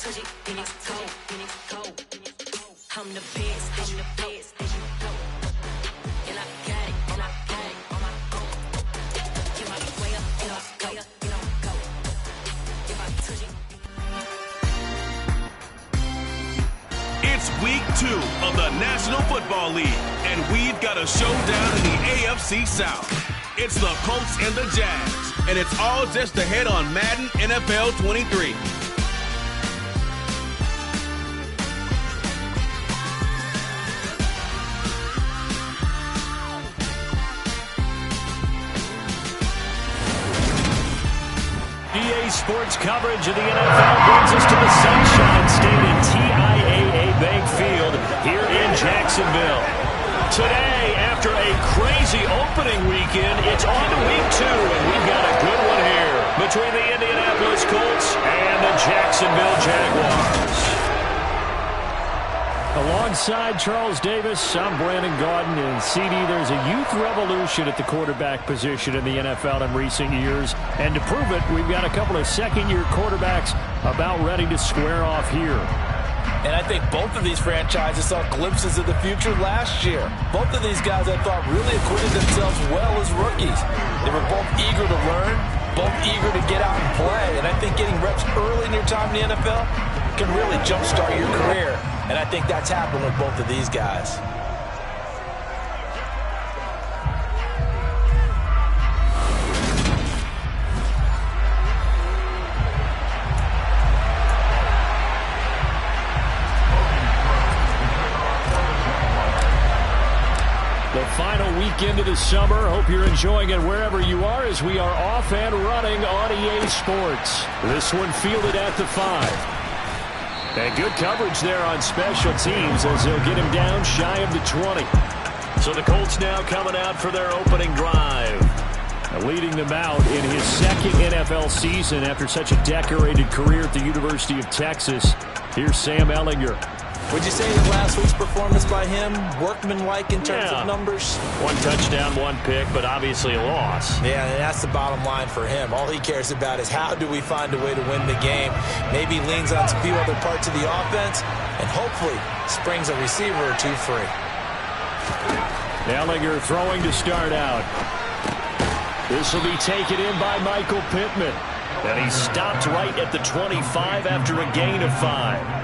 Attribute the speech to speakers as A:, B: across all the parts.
A: touch it, then it's cold, then it's cold. I'm the best, then you the best, then you know. And I got it, and I got it on my own. Get my way up, and I way up, and I'm go. If I touch it.
B: It's week 2 of the National Football League, and we've got a showdown in the AFC South. It's the Colts and the Jags, and it's all just ahead on Madden NFL 23.
C: EA Sports coverage of the NFL brings us to the Sunshine State at TIAA Bank Field here in Jacksonville. Today, after a crazy opening weekend, it's on to week 2, and we've got a good one here between the Indianapolis Colts and the Jacksonville Jaguars. Alongside Charles Davis, I'm Brandon Gaudin, and CD, there's a youth revolution at the quarterback position in the NFL in recent years, and to prove it, we've got a couple of second-year quarterbacks about ready to square off here.
D: And I think both of these franchises saw glimpses of the future last year. Both of these guys, I thought, really acquitted themselves well as rookies. They were both eager to learn, both eager to get out and play. And I think getting reps early in your time in the NFL can really jumpstart your career. And I think that's happened with both of these guys.
C: The final weekend of the summer. Hope you're enjoying it wherever you are as we are off and running on EA Sports. This one fielded at the 5. And good coverage there on special teams as they'll get him down shy of the 20. So the Colts now coming out for their opening drive. Leading them out in his second NFL season after such a decorated career at the University of Texas. Here's Sam Ehlinger.
D: Would you say that last week's performance by him, workmanlike in terms of numbers?
C: 1 touchdown, 1 pick, but obviously a loss.
D: Yeah, and that's the bottom line for him. All he cares about is how do we find a way to win the game. Maybe leans on a few other parts of the offense, and hopefully springs a receiver or two free.
C: Ehlinger throwing to start out. This will be taken in by Michael Pittman. And he stopped right at the 25 after a gain of 5.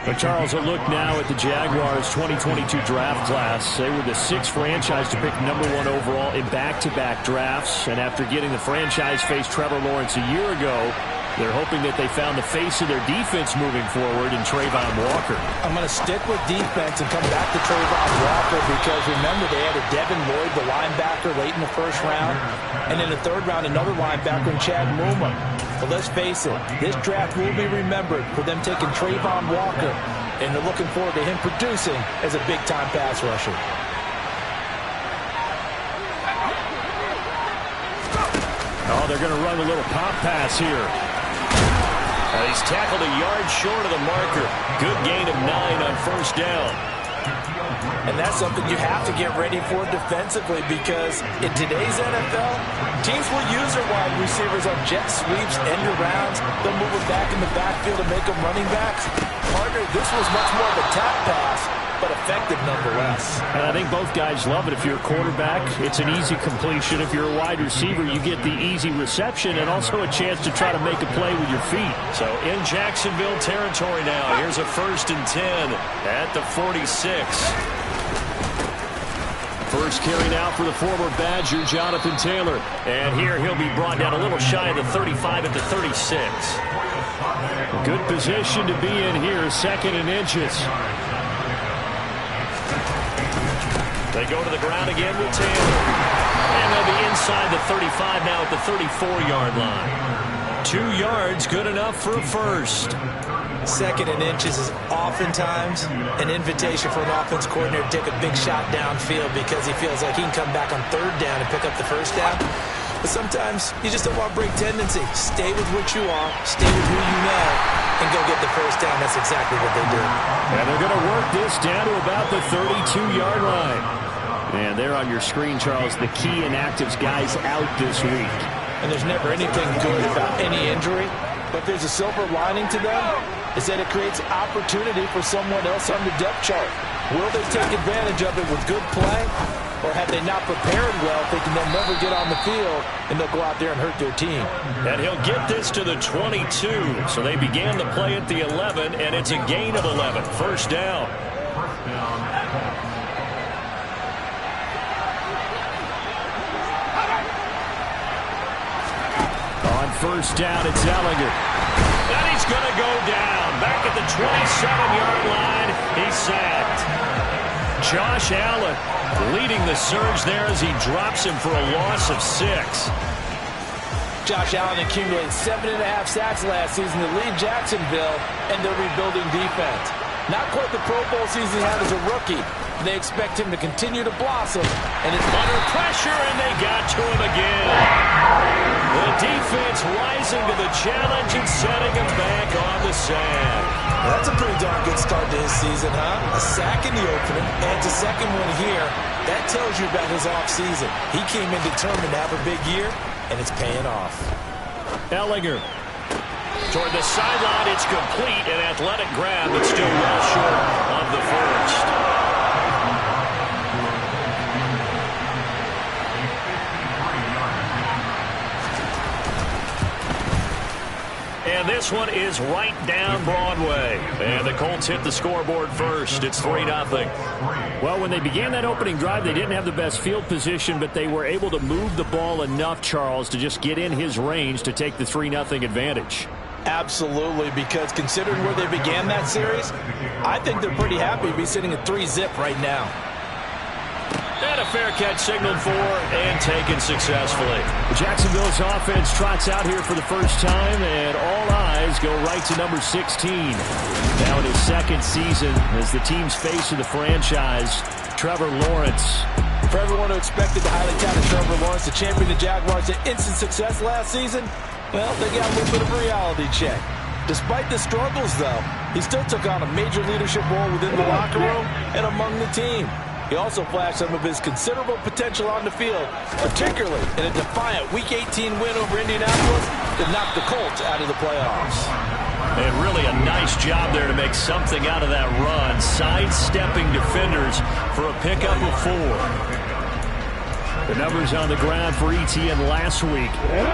C: But Charles, a look now at the Jaguars 2022 draft class. They were the 6th franchise to pick #1 overall in back-to-back drafts. And after getting the franchise face Trevor Lawrence a year ago, they're hoping that they found the face of their defense moving forward in Trayvon Walker.
D: I'm going to stick with defense and come back to Trayvon Walker because remember they added Devin Lloyd, the linebacker, late in the 1st round. And in the 3rd round, another linebacker in Chad Muma. But let's face it, this draft will be remembered for them taking Trayvon Walker, and they're looking forward to him producing as a big-time pass rusher.
C: Oh, they're going to run a little pop pass here. He's tackled a yard short of the marker. Good gain of 9 on 1st down.
D: And that's something you have to get ready for defensively because in today's NFL, teams will use their wide receivers on jet sweeps, end arounds. They'll move it back in the backfield and make them running backs. Partner, this was much more of a tap pass, but effective nonetheless.
C: And I think both guys love it. If you're a quarterback, it's an easy completion. If you're a wide receiver, you get the easy reception and also a chance to try to make a play with your feet. So in Jacksonville territory now, here's a 1st and 10 at the 46. First carry now for the former Badger, Jonathan Taylor. And here he'll be brought down a little shy of the 35 at the 36. Good position to be in here, 2nd and inches. They go to the ground again with Taylor. And they'll be inside the 35 now at the 34-yard line. 2 yards, good enough for a first.
D: 2nd and inches is oftentimes an invitation for an offense coordinator to take a big shot downfield because he feels like he can come back on 3rd down and pick up the 1st down. But sometimes you just don't want to break tendency. Stay with what you are, stay with who you know, and go get the 1st down. That's exactly what they do.
C: And they're going to work this down to about the 32-yard line. And there on your screen, Charles, the key inactives guys out this week.
D: and there's never anything good about any injury. But there's a silver lining to them, is that it creates opportunity for someone else on the depth chart. Will they take advantage of it with good play, or have they not prepared well, thinking they'll never get on the field, and they'll go out there and hurt their team?
C: And he'll get this to the 22. So they began the play at the 11, and it's a gain of 11. First down. On first down, it's Ellinger. And he's going to go down. Back at the 27-yard line, he's sacked. Josh Allen leading the surge there as he drops him for a loss of 6.
D: Josh Allen accumulated 7.5 sacks last season to lead Jacksonville and their rebuilding defense. Not quite the Pro Bowl season he had as a rookie. They expect him to continue to blossom. And it's under pressure, and they got to him again. The defense rising to the challenge and setting him back on the sack. Well, that's a pretty darn good start to his season, huh? A sack in the opener, and it's a second one here. That tells you about his offseason. He came in determined to have a big year, and it's paying off.
C: Ellinger toward the sideline. It's complete. An athletic grab, but still well short of the first. And this one is right down Broadway. And the Colts hit the scoreboard first. It's 3-0. Well, when they began that opening drive, they didn't have the best field position, but they were able to move the ball enough, Charles, to just get in his range to take the 3-0 advantage.
D: Absolutely, because considering where they began that series, I think they're pretty happy to be sitting at 3-zip right now.
C: And a fair catch signaled for and taken successfully. Jacksonville's offense trots out here for the first time, and all eyes go right to number 16. Now in his second season as the team's face of the franchise, Trevor Lawrence.
D: For everyone who expected the highly touted Trevor Lawrence to champion the Jaguars to instant success last season, well, they got a little bit of a reality check. Despite the struggles, though, he still took on a major leadership role within the locker room and among the team. He also flashed some of his considerable potential on the field, particularly in a defiant Week 18 win over Indianapolis that knocked the Colts out of the playoffs.
C: And really a nice job there to make something out of that run, sidestepping defenders for a pickup of 4. The numbers on the ground for Etienne last week.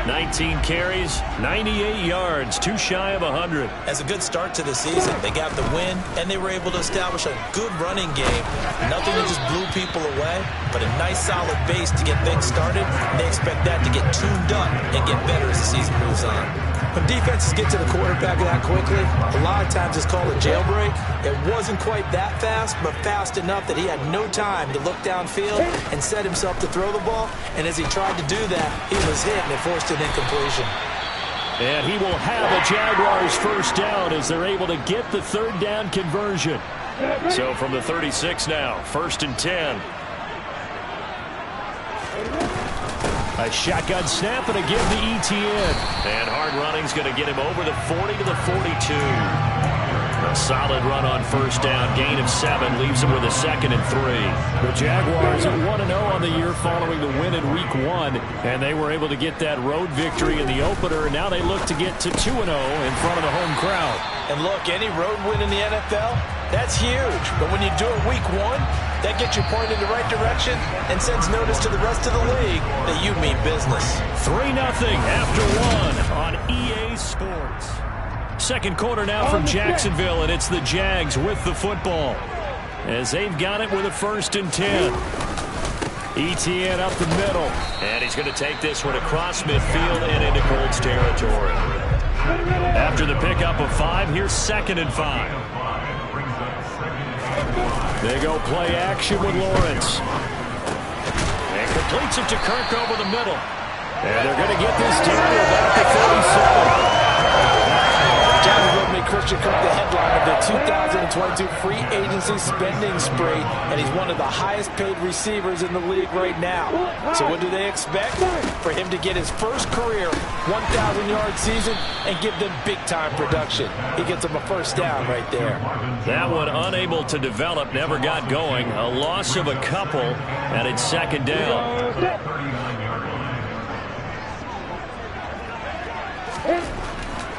C: 19 carries, 98 yards, too shy of 100.
E: As a good start to the season, they got the win, and they were able to establish a good running game. Nothing that just blew people away, but a nice solid base to get things started. And they expect that to get tuned up and get better as the season moves on. When defenses get to the quarterback that quickly, a lot of times it's called a jailbreak. It wasn't quite that fast, but fast enough that he had no time to look downfield and set himself to throw the ball. And as he tried to do that, he was hit and it forced an incompletion.
C: And he will have a Jaguars first down as they're able to get the third down conversion. So from the 36 now, 1st and 10. A shotgun snap and a give to Etienne. And hard running's going to get him over the 40 to the 42. A solid run on first down. Gain of 7 leaves him with a 2nd and 3. The Jaguars are 1-0 on the year following the win in Week 1. And they were able to get that road victory in the opener. And now they look to get to 2-0 in front of the home crowd.
D: And look, any road win in the NFL, that's huge. But when you do it Week 1, that gets you pointed in the right direction and sends notice to the rest of the league that you mean business.
C: 3-0 after 1 on EA Sports. Second quarter now from Jacksonville, and it's the Jags with the football as they've got it with a 1st and 10. Etienne up the middle, and he's going to take this one across midfield and into Colts territory. After the pickup of 5, here's 2nd and 5. They go play action with Lawrence. And completes it to Kirk over the middle. And they're going to get this down to about the 37.
D: Jacksonville made Christian Kirk the headline of the 2022 free agency spending spree, and he's one of the highest paid receivers in the league right now. So what do they expect? For him to get his first career 1,000-yard season and give them big-time production. He gets them a first down right there.
C: That one unable to develop, never got going. A loss of a couple, and it's 2nd down.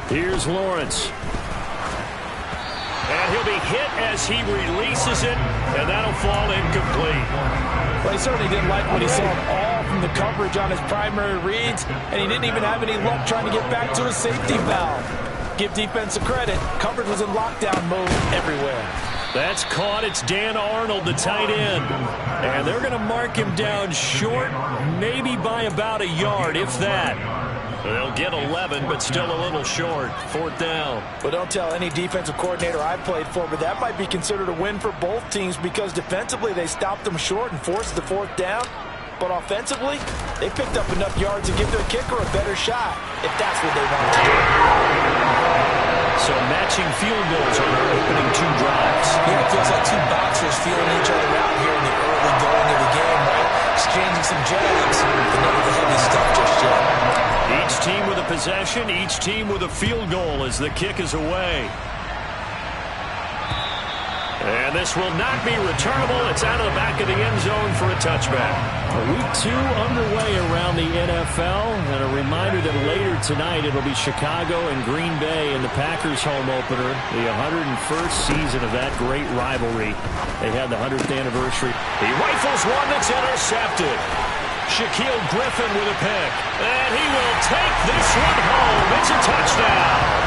C: Here's Lawrence. And he'll be hit as he releases it, and that'll fall incomplete.
D: Well, he certainly didn't like what he saw all from the coverage on his primary reads, and he didn't even have any luck trying to get back to his safety valve. Give defense a credit. Coverage was in lockdown mode everywhere.
C: That's caught. It's Dan Arnold, the tight end. And they're going to mark him down short, maybe by about a yard, if that. They'll get 11, but still a little short. 4th down.
D: Well, don't tell any defensive coordinator I played for, but that might be considered a win for both teams because defensively they stopped them short and forced the 4th down. But offensively, they picked up enough yards to give their kicker a better shot, if that's what they wanted to do.
C: So matching field goals on their opening 2 drives.
E: Yeah, it feels like 2 boxers feeling each other out here in the early going of the game, right? Exchanging some jabs, but never the heavy stuff just yet.
C: Each team with a possession, each team with a field goal as the kick is away. And this will not be returnable. It's out of the back of the end zone for a touchback. Week 2 underway around the NFL. And a reminder that later tonight it'll be Chicago and Green Bay in the Packers home opener. The 101st season of that great rivalry. They had the 100th anniversary. He rifles one that's intercepted. Shaquille Griffin with a pick. And he will take this one home. It's a touchdown.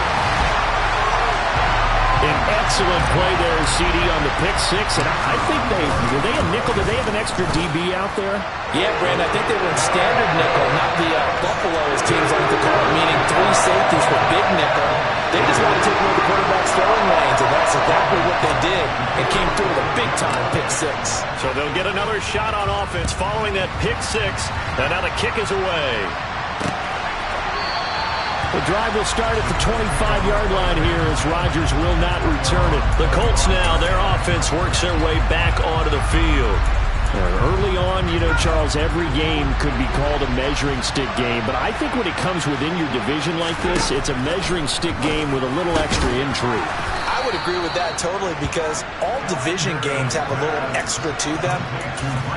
C: An excellent play there, CD, on the pick 6. And I think were they a nickel? Did they have an extra DB out there?
D: Yeah, Brandon, I think they were in standard nickel, not the Buffalo, as teams like to call it, meaning 3 safeties for big nickel. They just want to take away the quarterback's throwing lanes, and that's exactly what they did. It came through with a big-time pick 6.
C: So they'll get another shot on offense following that pick 6. And now the kick is away. The drive will start at the 25-yard line here as Rodgers will not return it. The Colts now, their offense works their way back onto the field. Early on, Charles, every game could be called a measuring stick game. But I think when it comes within your division like this, it's a measuring stick game with a little extra intrigue.
D: I would agree with that totally because all division games have a little extra to them.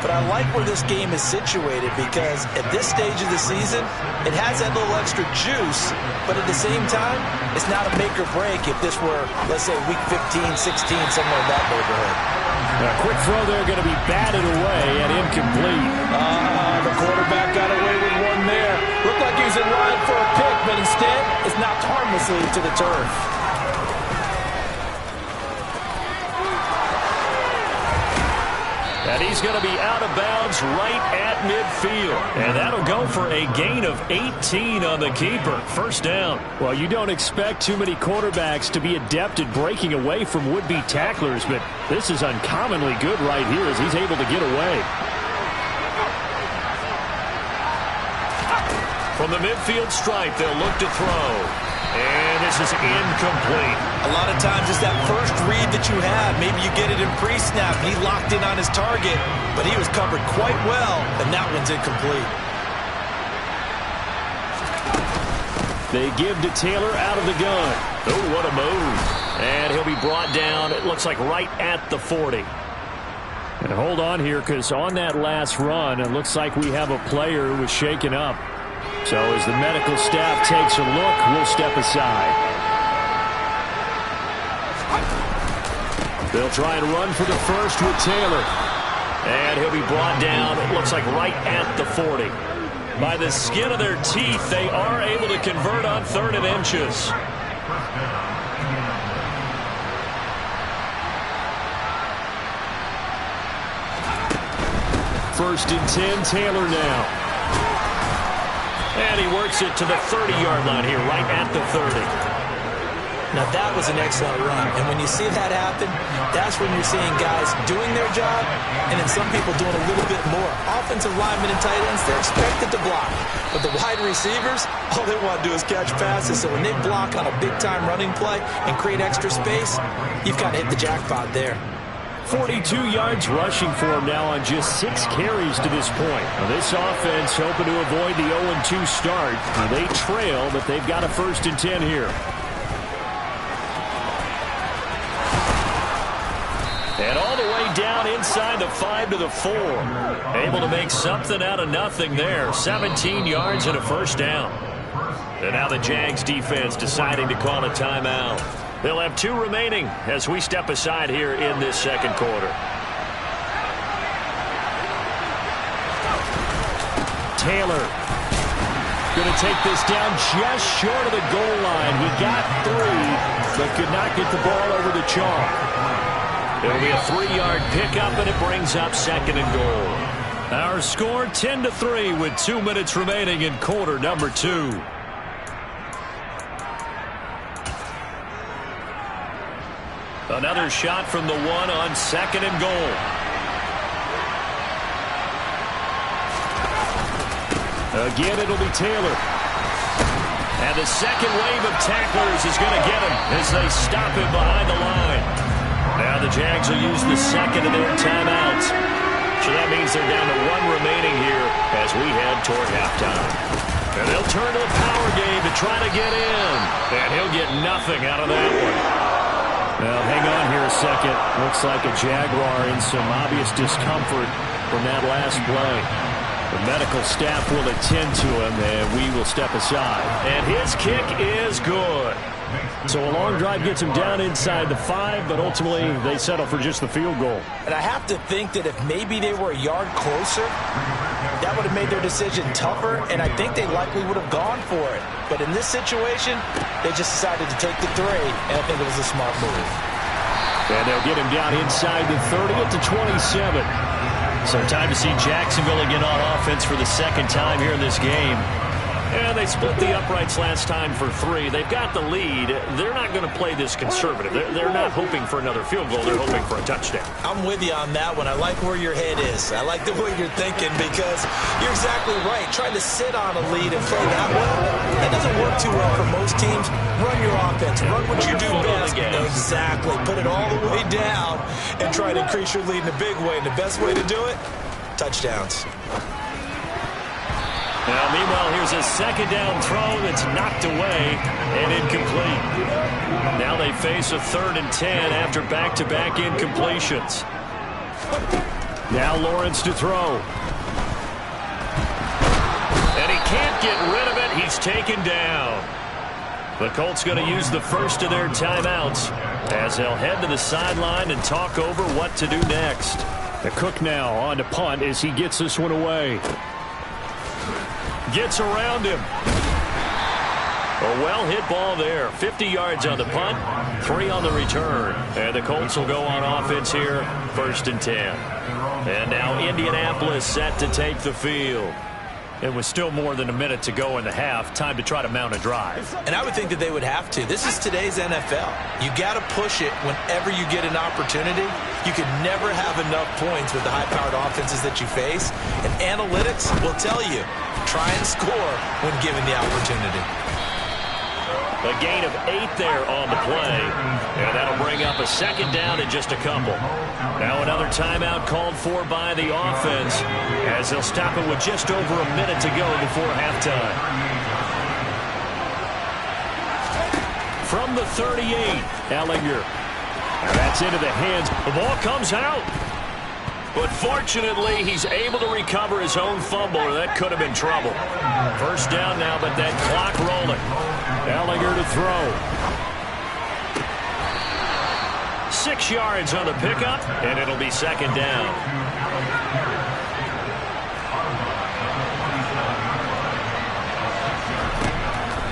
D: But I like where this game is situated because at this stage of the season, it has that little extra juice, but at the same time, it's not a make or break if this were, let's say, week 15, 16, somewhere in that neighborhood.
C: A quick throw there going to be batted away and incomplete.
D: The quarterback got away with one there. Looked like he was in line for a pick, but instead, it's knocked harmlessly to the turf.
C: And he's going to be out of bounds right at midfield. And that'll go for a gain of 18 on the keeper. 1st down. Well, you don't expect too many quarterbacks to be adept at breaking away from would-be tacklers, but this is uncommonly good right here as he's able to get away. From the midfield stripe, they'll look to throw. And this is incomplete.
D: A lot of times it's that first read that you have. Maybe you get it in pre-snap. He locked in on his target, but he was covered quite well, and that one's incomplete.
C: They give to Taylor out of the gun. Oh, what a move. And he'll be brought down, it looks like right at the 40. And hold on here, because on that last run, it looks like we have a player who was shaken up. So as the medical staff takes a look, we'll step aside. They'll try and run for the first with Taylor. And he'll be brought down, it looks like right at the 40. By the skin of their teeth, they are able to convert on 3rd and inches. First and 10, Taylor now. And he works it to the 30-yard line here, right at the 30.
D: Now, that was an excellent run. And when you see that happen, that's when you're seeing guys doing their job and then some people doing a little bit more. Offensive linemen and tight ends, they're expected to block. But the wide receivers, all they want to do is catch passes. So when they block on a big-time running play and create extra space, you've kind of hit the jackpot there.
C: 42 yards rushing for him now on just 6 carries to this point. Now this offense hoping to avoid the 0-2 start. Now they trail, but they've got a 1st and 10 here. And all the way down inside the 5 to the 4. Able to make something out of nothing there. 17 yards and a 1st down. And now the Jags defense deciding to call a timeout. They'll have 2 remaining as we step aside here in this second quarter. Taylor going to take this down just short of the goal line. He got 3, but could not get the ball over the chalk. It'll be a 3-yard pickup, and it brings up second and goal. Our score 10-3 with 2 minutes remaining in quarter number 2. Another shot from the 1 on second and goal. Again, it'll be Taylor. And the second wave of tacklers is going to get him as they stop him behind the line. Now the Jags will use the second of their timeouts. So that means they're down to 1 remaining here as we head toward halftime. And they'll turn to the power game to try to get in. And he'll get nothing out of that one. Well, hang on here a second. Looks like a Jaguar in some obvious discomfort from that last play. The medical staff will attend to him, and we will step aside. And his kick is good. So a long drive gets him down inside the 5, but ultimately they settle for just the field goal.
E: And I have to think that if maybe they were a yard closer, that would have made their decision tougher, and I think they likely would have gone for it. But in this situation, they just decided to take the 3, and I think it was a smart move.
C: And they'll get him down inside the 30 at the 27. So time to see Jacksonville again on offense for the second time here in this game. And they split the uprights last time for 3. They've got the lead. They're not going to play this conservative. They're not hoping for another field goal. They're hoping for a touchdown.
E: I'm with you on that one. I like where your head is. I like the way you're thinking because you're exactly right. Trying to sit on a lead and play that well, that doesn't work too well for most teams. Run your offense. Run what you do best. Exactly. Put it all the way down and try to increase your lead in a big way. And the best way to do it, touchdowns.
C: Now, meanwhile, here's a second down throw that's knocked away and incomplete. Now they face a 3rd and 10 after back-to-back incompletions. Now Lawrence to throw. And he can't get rid of it. He's taken down. The Colts going to use the first of their timeouts as they'll head to the sideline and talk over what to do next. The Cook now on to punt as he gets this one away. Gets around him. A well-hit ball there. 50 yards on the punt, 3 on the return. And the Colts will go on offense here, 1st and 10. And now Indianapolis set to take the field. It was still more than a minute to go in the half. Time to try to mount a drive.
E: And I would think that they would have to. This is today's NFL. You got to push it whenever you get an opportunity. You can never have enough points with the high-powered offenses that you face. And analytics will tell you, try and score when given the opportunity.
C: A gain of 8 there on the play. And that'll bring up a second down in just a couple. Now another timeout called for by the offense as they'll stop it with just over a minute to go before halftime. From the 38, Ellinger. That's into the hands. The ball comes out. But fortunately, he's able to recover his own fumble, or that could have been trouble. First down now, but that clock rolling. Ellinger to throw. 6 yards on the pickup, and it'll be second down.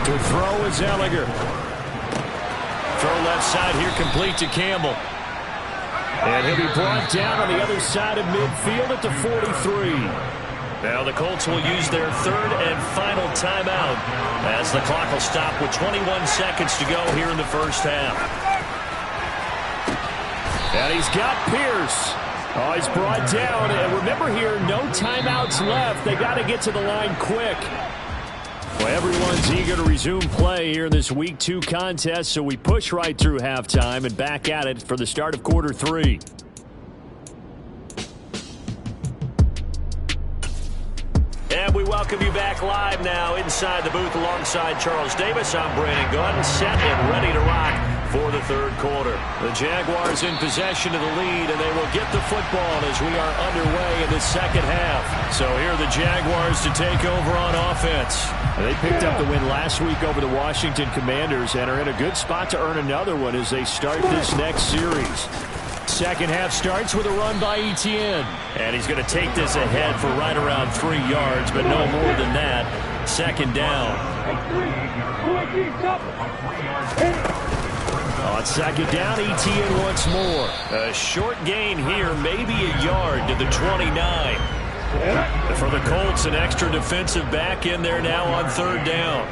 C: To throw is Ellinger. Throw left side here, complete to Campbell. And he'll be brought down on the other side of midfield at the 43. Now the Colts will use their 3rd and final timeout as the clock will stop with 21 seconds to go here in the first half. And he's got Pierce. Oh, he's brought down. And remember here, no timeouts left. They got to get to the line quick. Well, everyone's eager to resume play here in this Week 2 contest, so we push right through halftime and back at it for the start of quarter 3. And we welcome welcome you back live now inside the booth alongside Charles Davis. I'm Brandon Gunn, set and ready to rock for the third quarter. The Jaguars in possession of the lead, and they will get the football as we are underway in the second half. So here are the Jaguars to take over on offense. They picked up the win last week over the Washington Commanders and are in a good spot to earn another one as they start this next series. Second half starts with a run by Etienne. And he's going to take this ahead for right around 3 yards, but no more than that. Second down. On second down, Etienne once more. A short gain here, maybe a yard to the 29. For the Colts, an extra defensive back in there now on third down.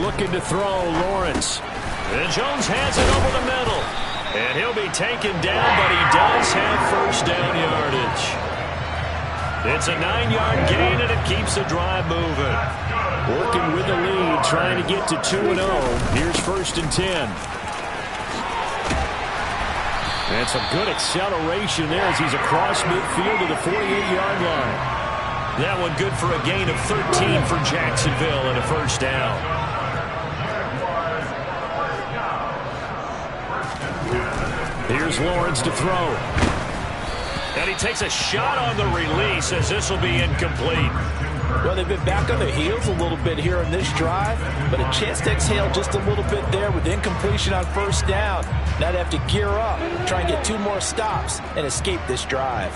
C: Looking to throw, Lawrence. And Jones has it over the middle. And he'll be taken down, but he does have first down yardage. It's a 9-yard gain, and it keeps the drive moving. Working with the lead, trying to get to 2-0. Here's first and 10. And some good acceleration there as he's across midfield to the 48-yard line. That one good for a gain of 13 for Jacksonville and a first down. Here's Lawrence to throw. And he takes a shot on the release as this will be incomplete.
D: Well, they've been back on their heels a little bit here in this drive, but a chance to exhale just a little bit there with incompletion on first down. Now they have to gear up, try and get 2 more stops, and escape this drive.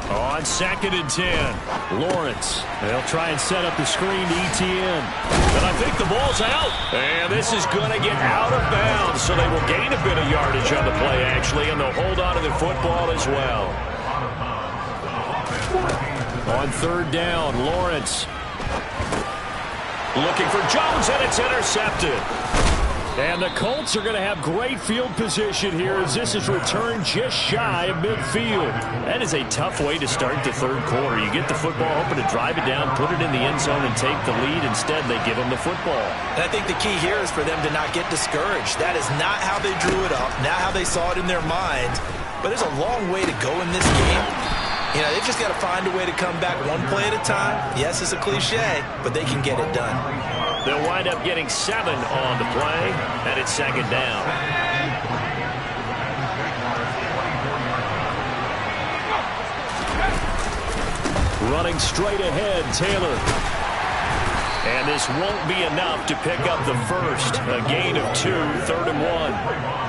C: On second and 10, Lawrence. They'll try and set up the screen to Etienne. But I think the ball's out. And this is going to get out of bounds, so they will gain a bit of yardage on the play, actually, and they'll hold on to the football as well. On third down, Lawrence. Looking for Jones, and it's intercepted. And the Colts are going to have great field position here as this is returned just shy of midfield. That is a tough way to start the third quarter. You get the football, hoping to drive it down, put it in the end zone, and take the lead. Instead, they give them the football.
E: And I think the key here is for them to not get discouraged. That is not how they drew it up, not how they saw it in their minds. But there's a long way to go in this game. You know, they've just got to find a way to come back one play at a time. Yes, it's a cliche, but they can get it done.
C: They'll wind up getting 7 on the play, and it's second down. Running straight ahead, Taylor. And this won't be enough to pick up the first. A gain of 2, third and 1.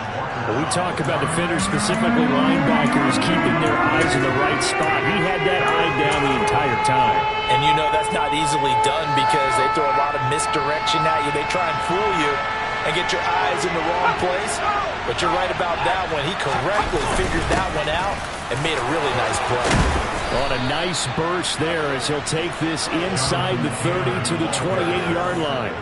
C: We talk about defenders, specifically linebackers, keeping their eyes in the right spot. He had that eye down the entire time.
D: And you know that's not easily done because they throw a lot of misdirection at you. They try and fool you and get your eyes in the wrong place. But you're right about that one. He correctly figured that one out and made a really nice play.
C: On a nice burst there as he'll take this inside the 30 to the 28-yard line.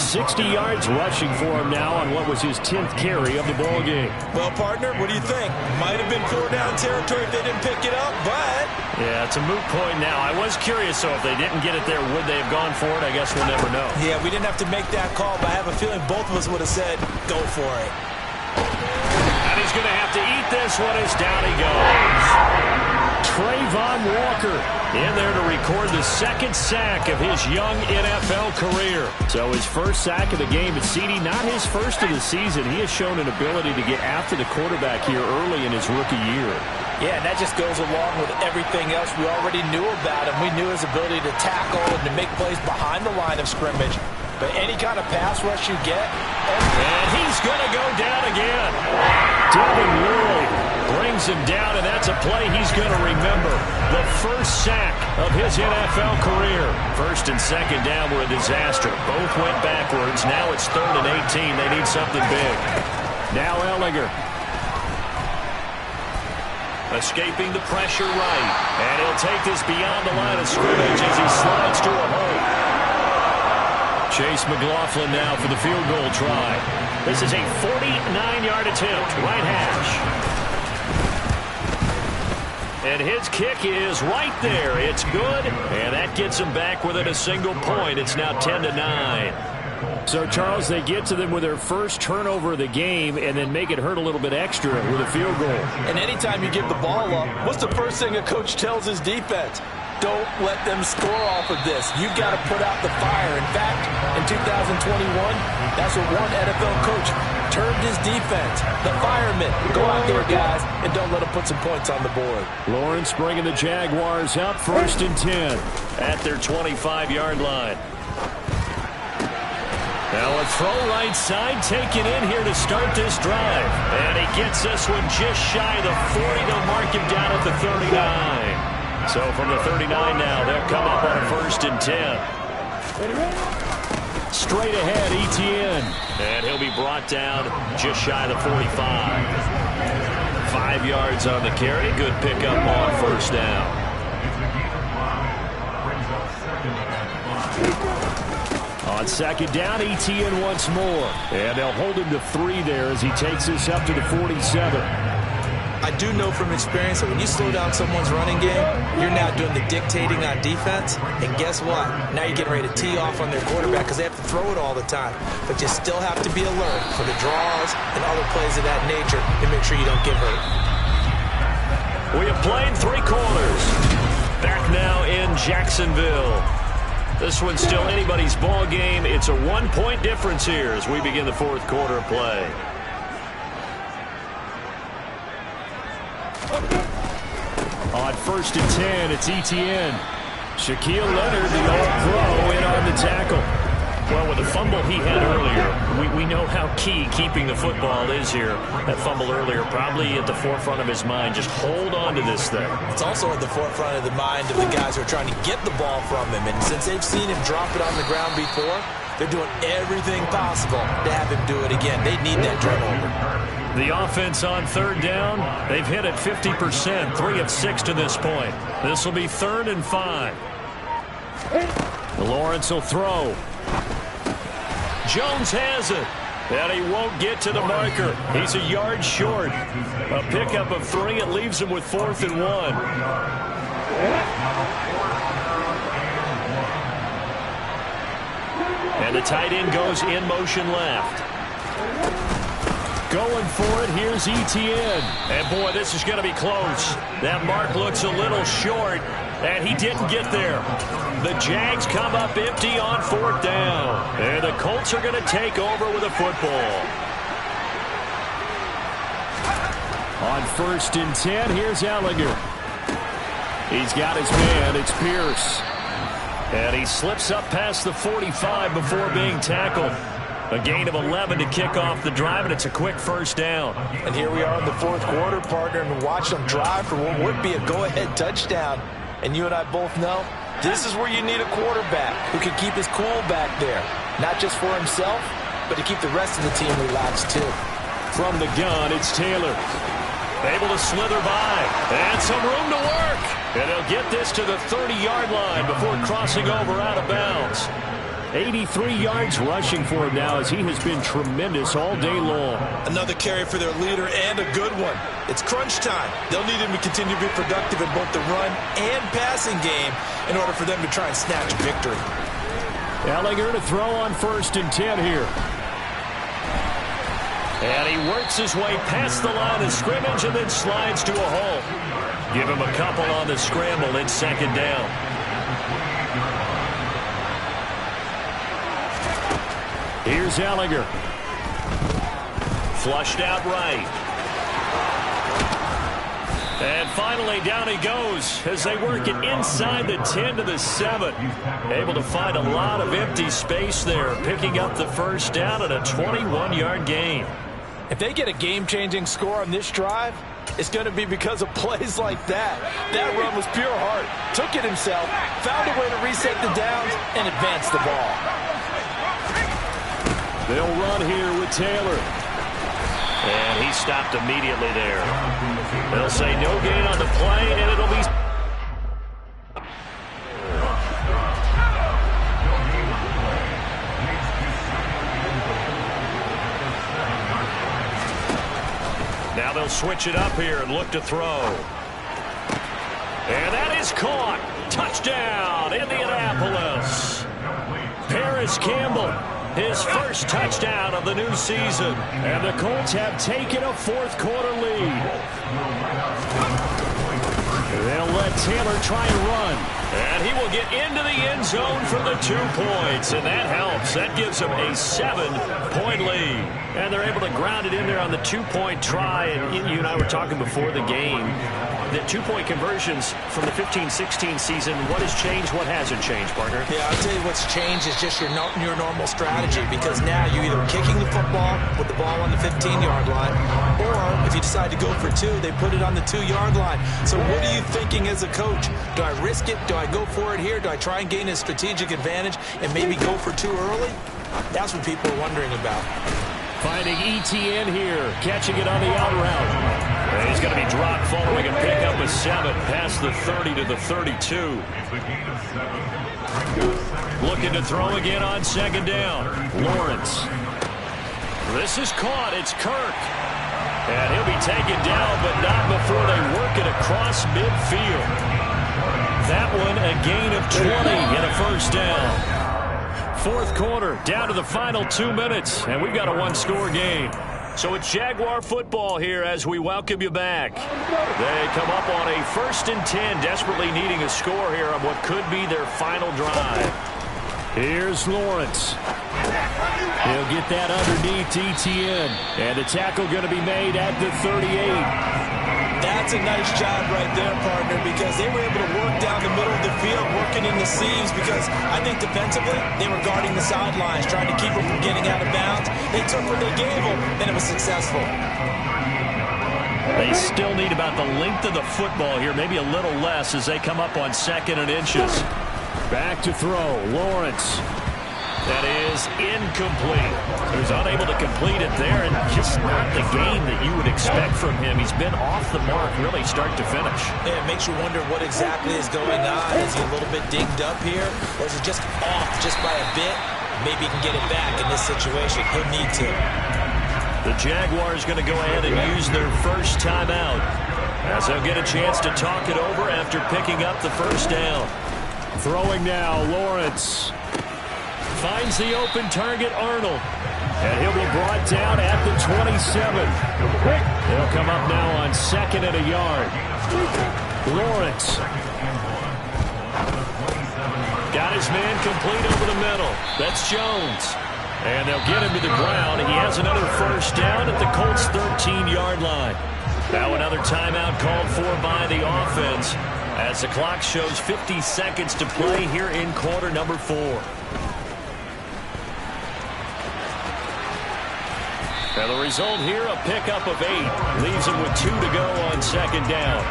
C: 60 yards rushing for him now on what was his 10th carry of the ball game.
E: Well, partner, what do you think? Might have been 4-down territory if they didn't pick it up, but...
C: Yeah, it's a moot point now. I was curious, so if they didn't get it there, would they have gone for it? I guess we'll never know.
E: Yeah, we didn't have to make that call, but I have a feeling both of us would have said, go for it.
C: And he's going to have to eat this one as down he goes. Trayvon Walker in there to record the second sack of his young NFL career. So his first sack of the game at CD, not his first of the season. He has shown an ability to get after the quarterback here early in his rookie year.
D: Yeah, and that just goes along with everything else we already knew about him. We knew his ability to tackle and to make plays behind the line of scrimmage. But any kind of pass rush you get...
C: And he's going to go down again. Devin Lloyd brings him down, and that's a play he's going to remember. The first sack of his NFL career. First and second down were a disaster. Both went backwards. Now it's 3rd and 18. They need something big. Now Ellinger. Escaping the pressure right. And he'll take this beyond the line of scrimmage as he slides to a hole. Chase McLaughlin now for the field goal try. This is a 49-yard attempt, right hash. And his kick is right there. It's good, and that gets him back within a single point. It's now 10-9. So, Charles, they get to them with their first turnover of the game and then make it hurt a little bit extra with a field goal.
D: And anytime you give the ball up, what's the first thing a coach tells his defense? Don't let them score off of this. You've got to put out the fire. In fact, in 2021, that's what one NFL coach termed his defense. The firemen. Go out there, guys, and don't let them put some points on the board.
C: Lawrence bringing the Jaguars up 1st and 10 at their 25-yard line. Now a throw right side, taken in here to start this drive. And he gets this one just shy of the 40. They'll mark him down at the 39. So from the 39 now, they'll come up on a 1st and 10. Straight ahead, Etienne. And he'll be brought down just shy of the 45. 5 yards on the carry. Good pickup on 1st down. On 2nd down, Etienne once more. And they'll hold him to 3 there as he takes this up to the 47.
E: I do know from experience that when you slow down someone's running game, you're now doing the dictating on defense. And guess what? Now you're getting ready to tee off on their quarterback because they have to throw it all the time. But you still have to be alert for the draws and other plays of that nature to make sure you don't get hurt.
C: We have played 3 quarters. Back now in Jacksonville. This one's still anybody's ball game. It's a 1-point difference here as we begin the 4th quarter of play. On 1st and 10, it's Etienne. Shaquille Leonard, the all-pro, in on the tackle. Well, with the fumble he had earlier, we know how key keeping the football is here. That fumble earlier probably at the forefront of his mind. Just hold on to this thing.
E: It's also at the forefront of the mind of the guys who are trying to get the ball from him. And since they've seen him drop it on the ground before, they're doing everything possible to have him do it again. They need that turnover.
C: The offense on 3rd down, they've hit it 50%, 3 of 6 to this point. This will be 3rd and 5. Lawrence will throw. Jones has it, and he won't get to the marker. He's a yard short. A pickup of 3, it leaves him with 4th and 1. And the tight end goes in motion left. Going for it, here's Etienne. And boy, this is going to be close. That mark looks a little short, and he didn't get there. The Jags come up empty on 4th down. And the Colts are going to take over with a football. On 1st and 10, here's Ehlinger. He's got his man, it's Pierce. And he slips up past the 45 before being tackled. A gain of 11 to kick off the drive, and it's a quick 1st down.
D: And here we are in the 4th quarter, partner, and watch them drive for what would be a go-ahead touchdown. And you and I both know this is where you need a quarterback who can keep his cool back there. Not just for himself, but to keep the rest of the team relaxed too.
C: From the gun, it's Taylor. Able to slither by. And some room to work. And he'll get this to the 30-yard line before crossing over out of bounds. 83 yards rushing for him now as he has been tremendous all day long.
E: Another carry for their leader and a good one. It's crunch time. They'll need him to continue to be productive in both the run and passing game in order for them to try and snatch victory.
C: Ehlinger to throw on 1st and 10 here. And he works his way past the line of scrimmage and then slides to a hole. Give him a couple on the scramble. It's 2nd down. Here's Ehlinger. Flushed out right. And finally, down he goes as they work it inside the 10 to the 7. Able to find a lot of empty space there, picking up the 1st down and a 21-yard gain.
D: If they get a game-changing score on this drive, it's going to be because of plays like that. That run was pure heart. Took it himself, found a way to reset the downs, and advance the ball.
C: They'll run here with Taylor. And he stopped immediately there. They'll say no gain on the play, and it'll be... Now they'll switch it up here and look to throw. And that is caught. Touchdown, Indianapolis. Paris Campbell. his first touchdown of the new season. And the Colts have taken a fourth-quarter lead. They'll let Taylor try and run. And he will get into the end zone for the 2 points. And that helps. That gives them a 7-point lead. And they're able to ground it in there on the 2-point try. And you and I were talking before the game. The 2-point conversions from the 15-16 season, what has changed, what hasn't changed, partner?
E: Yeah, I'll tell you what's changed is just your normal strategy, because now you're either kicking the football with the ball on the 15-yard line, or if you decide to go for 2, they put it on the 2-yard line. So what are you thinking as a coach? Do I risk it? Do I go for it here? Do I try and gain a strategic advantage and maybe go for 2 early? That's what people are wondering about.
C: Finding ETN here, catching it on the out route. And he's going to be dropped following a pickup of 7 past the 30 to the 32. Looking to throw again on 2nd down. Lawrence. This is caught. It's Kirk. And he'll be taken down, but not before they work it across midfield. That one a gain of 20 and a first down. Fourth quarter, down to the final 2 minutes, and we've got a 1-score game. So it's Jaguar football here as we welcome you back. They come up on a 1st and 10, desperately needing a score here on what could be their final drive. Here's Lawrence. He'll get that underneath ETN, and the tackle going to be made at the 38.
E: That's a nice job right there, partner, because they were able to work down the middle of the field, working in the seams, because I think defensively they were guarding the sidelines, trying to keep them from getting out of bounds. They took what they gave them, and it was successful.
C: They still need about the length of the football here, maybe a little less as they come up on 2nd and inches. Back to throw, Lawrence. That is incomplete. He was unable to complete it there, and just not the game that you would expect from him. He's been off the mark really start to finish.
E: Yeah, it makes you wonder what exactly is going on. Is he a little bit dinged up here, or is he just off just by a bit? Maybe he can get it back in this situation. He'll need to.
C: The Jaguars going to go ahead and use their first timeout as they'll get a chance to talk it over after picking up the first down. Throwing now, Lawrence. Finds the open target, Arnold. And he'll be brought down at the 27. He'll come up now on 2nd and a yard. Lawrence. Got his man complete over the middle. That's Jones. And they'll get him to the ground. He has another first down at the Colts' 13-yard line. Now another timeout called for by the offense as the clock shows 50 seconds to play here in quarter number 4. And the result here, a pickup of 8. Leaves him with 2 to go on 2nd down.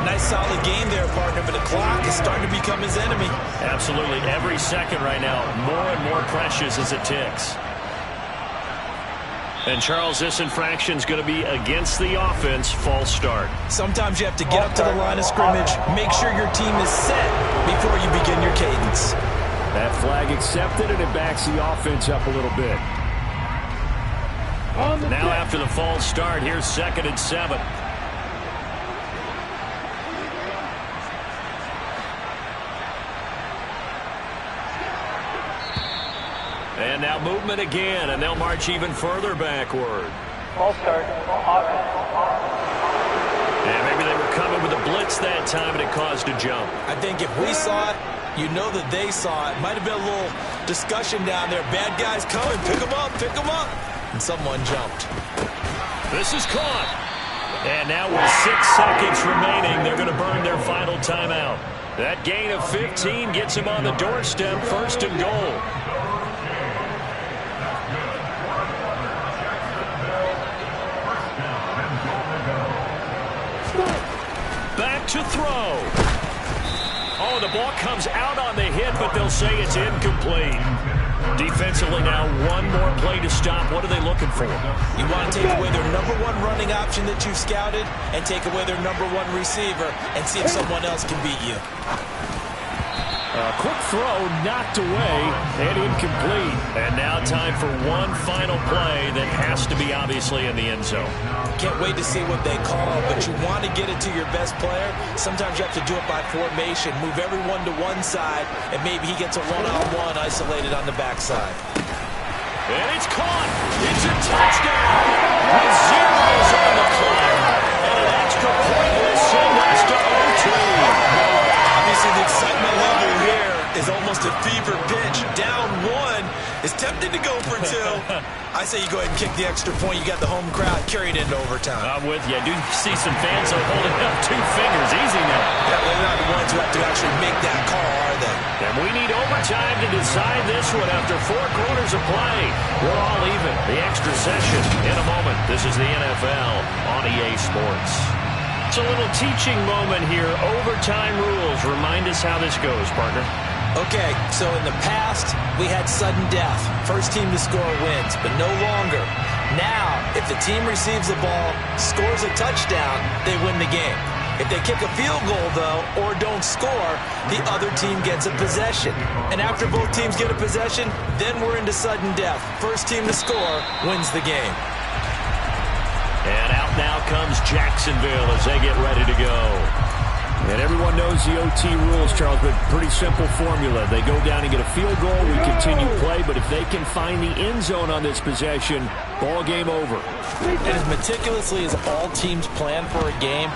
E: Nice solid game there, partner, but the clock is starting to become his enemy.
C: Absolutely. Every second right now, more and more precious as it ticks. And, Charles, this infraction's going to be against the offense. False start.
E: Sometimes you have to get up to the line of scrimmage, make sure your team is set before you begin your cadence.
C: That flag accepted, and it backs the offense up a little bit. Now after the false start, here's 2nd and 7. And now movement again, and they'll march even further backward.
F: False start.
C: And maybe they were coming with a blitz that time, and it caused a jump.
E: I think if we saw it, you know that they saw it. Might have been a little discussion down there. Bad guys coming. Pick them up. Pick them up. And someone jumped.
C: This is caught. And now with 6 seconds remaining, they're going to burn their final timeout. That gain of 15 gets him on the doorstep, 1st and goal. Back to throw. Oh, the ball comes out on the hit, but they'll say it's incomplete. Defensively now, one more play to stop. What are they looking for?
E: You want to take away their number 1 running option that you've scouted and take away their number 1 receiver and see if someone else can beat you.
C: A quick throw knocked away and incomplete. And now time for one final play that has to be obviously in the end zone.
E: Can't wait to see what they call, but you want to get it to your best player. Sometimes you have to do it by formation. Move everyone to one side, and maybe he gets a one-on-one isolated on the backside.
C: And it's caught. It's a touchdown. With zeros on the clock. And an extra point will send us to OT.
E: Obviously, the excitement level here is almost a fever pitch. Down one is tempted to go for two. I say you go ahead and kick the extra point. You got the home crowd carried into overtime.
C: I'm with you. I do see some fans are holding up 2 fingers. Easy now.
E: Yeah, they're not the ones who have to actually make that call, are they?
C: And we need overtime to decide this one after 4 quarters of play. We're all even. The extra session in a moment. This is the NFL on EA Sports. It's a little teaching moment here. Overtime rules. Remind us how this goes, partner.
E: Okay, so in the past, we had sudden death. First team to score wins, but no longer. Now, if the team receives the ball, scores a touchdown, they win the game. If they kick a field goal, though, or don't score, the other team gets a possession. And after both teams get a possession, then we're into sudden death. First team to score wins the game.
C: And out now comes Jacksonville as they get ready to go. And everyone knows the OT rules, Charles, but pretty simple formula. They go down and get a field goal, we continue play, but if they can find the end zone on this possession, ball game over.
D: And as meticulously as all teams plan for a game,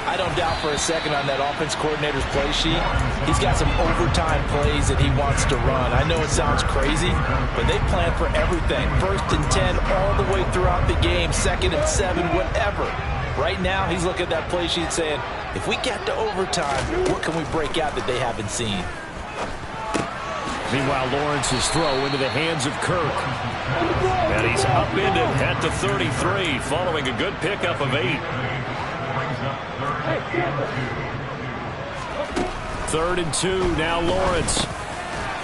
D: I don't doubt for a second on that offense coordinator's play sheet, he's got some overtime plays that he wants to run. I know it sounds crazy, but they plan for everything. 1st and 10 all the way throughout the game, 2nd and 7, whatever. Right now, he's looking at that play sheet saying, if we get to overtime, what can we break out that they haven't seen?
C: Meanwhile, Lawrence's throw into the hands of Kirk. And he's upended at the 33, following a good pickup of 8. 3rd and 2, now Lawrence.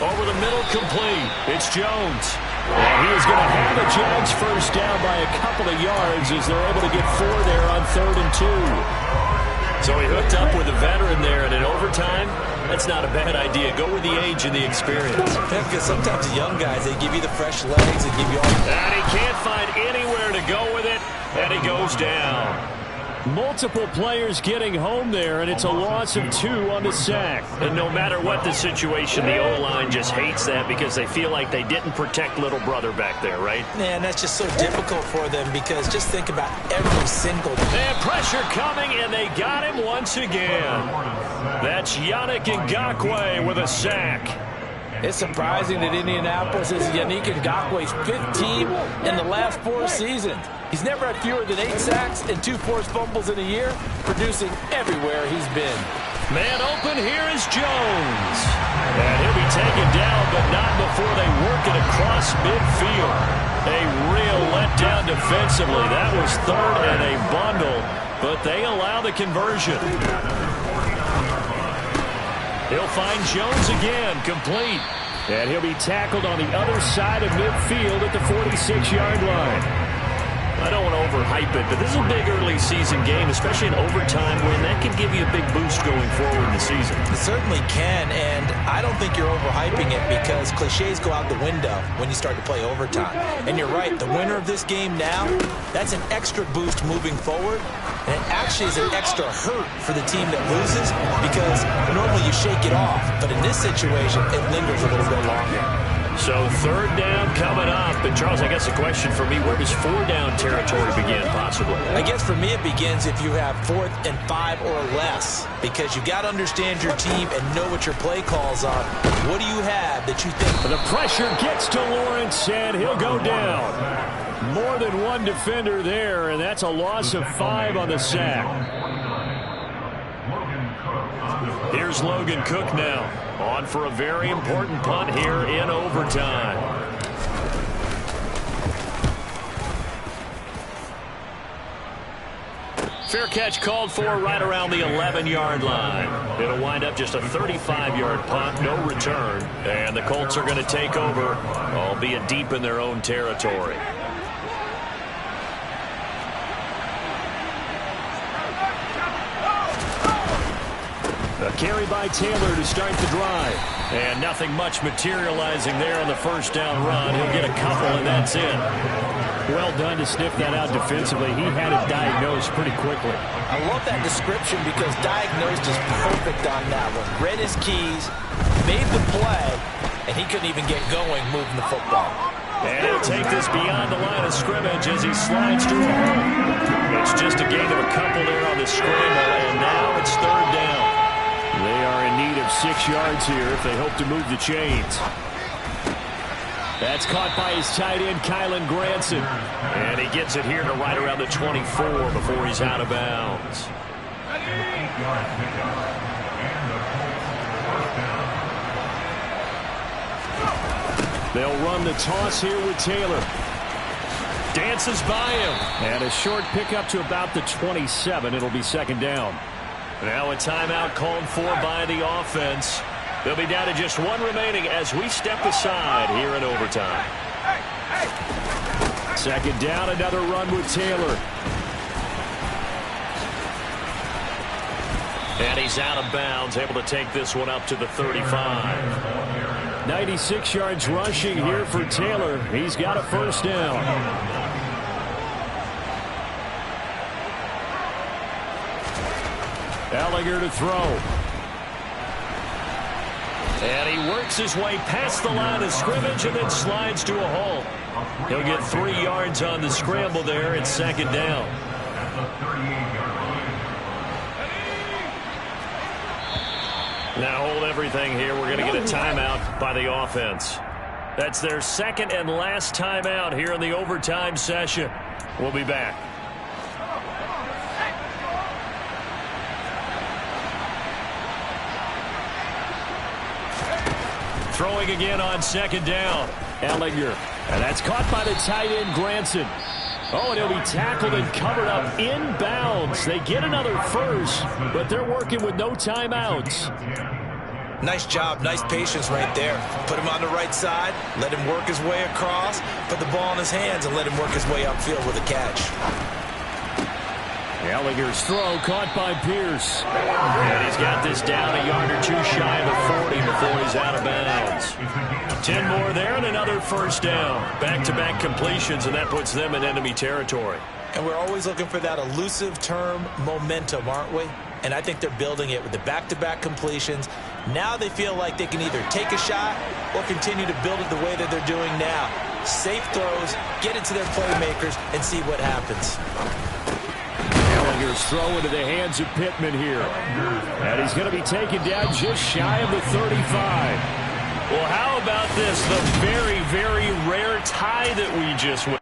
C: Over the middle, complete. It's Jones. And he is going to have the Jags first down by a couple of yards as they're able to get 4 there on 3rd and 2. So he hooked up with a veteran there, and in overtime, that's not a bad idea. Go with the age and the experience.
E: Yeah, because sometimes the young guys, they give you the fresh legs, they give you all...
C: And he can't find anywhere to go with it, and he goes down. Multiple players getting home there, and it's a loss of 2 on the sack. And no matter what the situation, the O-line just hates that because they feel like they didn't protect little brother back there, right?
E: Man, that's just so difficult for them because just think about every single...
C: And pressure coming, and they got him once again. That's Yannick Ngakoue with a sack.
D: It's surprising that Indianapolis is Yannick Ngakoue's 5th team in the last 4 seasons. He's never had fewer than 8 sacks and 2 forced fumbles in a year, producing everywhere he's been.
C: Man open, here is Jones. And he'll be taken down, but not before they work it across midfield. A real letdown defensively. That was 3rd and a bundle, but they allow the conversion. He'll find Jones again, complete. And he'll be tackled on the other side of midfield at the 46-yard line. I don't want to overhype it, but this is a big early season game, especially an overtime win. That can give you a big boost going forward in the season.
E: It certainly can, and I don't think you're overhyping it because cliches go out the window when you start to play overtime. And you're right, the winner of this game now, that's an extra boost moving forward, and it actually is an extra hurt for the team that loses because normally you shake it off, but in this situation, it lingers a little bit longer.
C: So 3rd down coming up. And Charles, I guess the question for me, where does 4 down territory begin possibly?
E: I guess for me it begins if you have 4th and 5 or less because you've got to understand your team and know what your play calls are. What do you have that you think?
C: The pressure gets to Lawrence, and he'll go down. More than one defender there, and that's a loss of 5 on the sack. Here's Logan Cook now, on for a very important punt here in overtime. Fair catch called for right around the 11-yard line. It'll wind up just a 35-yard punt, no return. And the Colts are going to take over, albeit deep in their own territory. A carry by Taylor to start the drive. And nothing much materializing there on the first down run. He'll get a couple, and that's it. Well done to sniff that out defensively. He had it diagnosed pretty quickly.
D: I love that description because diagnosed is perfect on that one. Read his keys, made the play, and he couldn't even get going moving the football.
C: And he'll take this beyond the line of scrimmage as he slides to a hole. It's just a gain of a couple there on the scramble, and now it's third down. They are in need of 6 yards here if they hope to move the chains. That's caught by his tight end, Kylen Granson. And he gets it here to right around the 24 before he's out of bounds. They'll run the toss here with Taylor. Dances by him. And a short pickup to about the 27. It'll be second down. Now a timeout called for by the offense. They'll be down to just one remaining as we step aside here in overtime. Second down, another run with Taylor. And he's out of bounds, able to take this one up to the 35. 96 yards rushing here for Taylor. He's got a first down. Ellinger to throw. And he works his way past the line of scrimmage and then slides to a hole. He'll get 3 yards on the scramble there. It's second down. Now hold everything here. We're going to get a timeout by the offense. That's their second and last timeout here in the overtime session. We'll be back. Throwing again on second down. Ellinger. And that's caught by the tight end, Granson. Oh, and he'll be tackled and covered up inbounds. They get another first, but they're working with no timeouts.
E: Nice job, nice patience right there. Put him on the right side, let him work his way across, put the ball in his hands, and let him work his way upfield with a catch.
C: Ellinger's throw caught by Pierce. And he's got this down a yard or two shy of the 40 before he's out of bounds. 10 more there and another first down. Back-to-back completions, and that puts them in enemy territory.
E: And we're always looking for that elusive term, momentum, aren't we? And I think they're building it with the back-to-back completions. Now they feel like they can either take a shot or continue to build it the way that they're doing now. Safe throws, get it to their playmakers, and see what happens.
C: Ellinger's throw into the hands of Pittman here. And he's going to be taken down just shy of the 35. Well, how about this? The very, very rare tie that we just won.